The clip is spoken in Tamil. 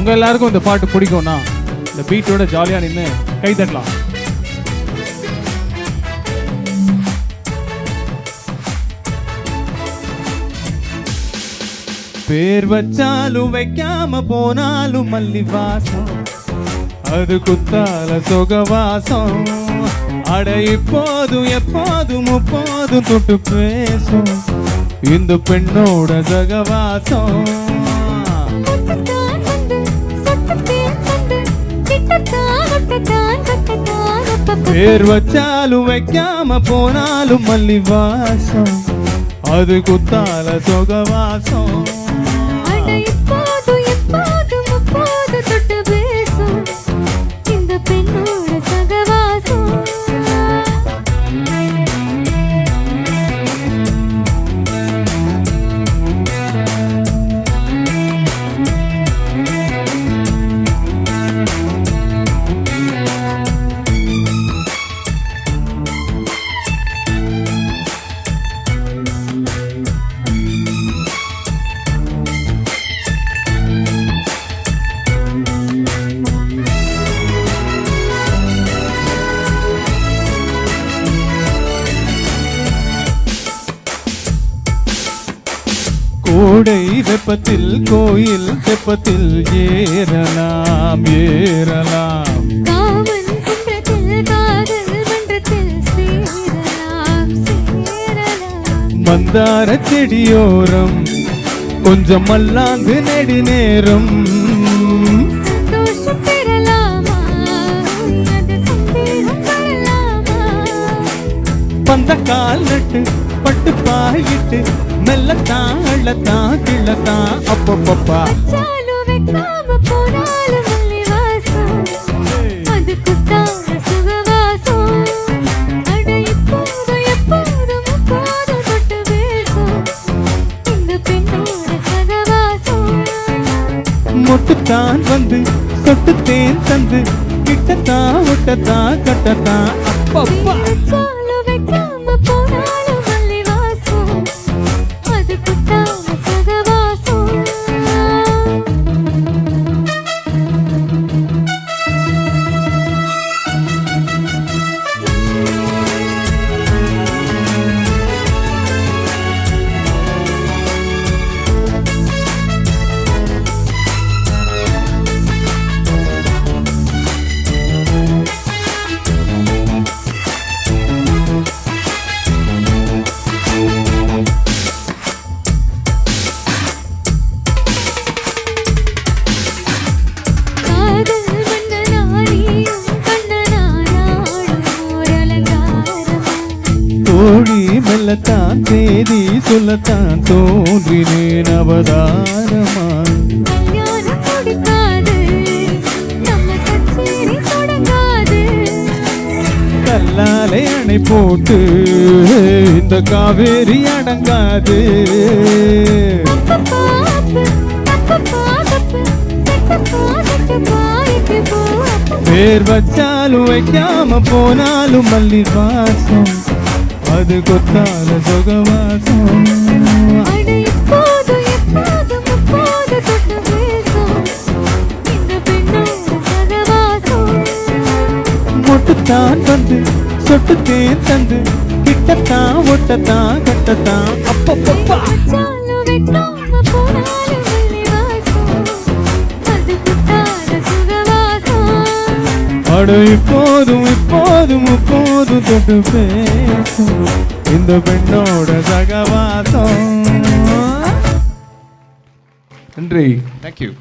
உங்க எல்லாருக்கும் இந்த பாட்டு பிடிக்கும்னா இந்த பீட்டோட ஜாலியா நின்று கை தட்டலாம். பேர் வச்சாலும் வைக்காம போனாலும் மல்லி வாசம், அது குத்தால சுகவாசம். அட இப்போதும் எப்போதும் முப்போதும் தொட்டு பேசும் இந்த பெண்ணோட சகவாசம். பேர் வச்சாலும் வைக்காம போனாலும் மல்லி வாசம், அது குத்தால சுகவாசம். கோடை வெப்பத்தில் கோயில் தெப்பத்தில் ஏறலாம் ஏறலாம். மந்தார செடியோரம் கொஞ்சம் மல்லாந்து நெடு நேரம் பந்த கால் நட்டு பட்டு பாயிட்டு மெல்லத்தான் அள்ளத்தான் கிள்ளத்தான் அப்பப்பப்பா. மொட்டுத்தான் வந்து சொட்டு தேன் தந்து கிட்டத்தான் ஒட்டத்தான் கட்டத்தான் அப்பப்பா. தோழி மெல்லத்தான் தேதி சொல்லத்தான் தோன்றினேன் அவதாரமா. கல்லாலை அணை போட்டு இந்த காவேரி அடங்காது. பேர் வச்சாலும் வைக்காம போனாலும் மல்லி வாசம், அது கொத்தால சுகவாசம். மொட்டுத்தான் வந்து சொட்டு தேன் தந்து கிட்டத்தான் ஒட்டத்தான் கட்டத்தான் அப்பப்பப்பா. அட இப்போதும் இப்போதும் முப்போதும் தொட்டு பேசும் இந்த பெண்ணோட சகவாசம். நன்றி. தேங்க்யூ.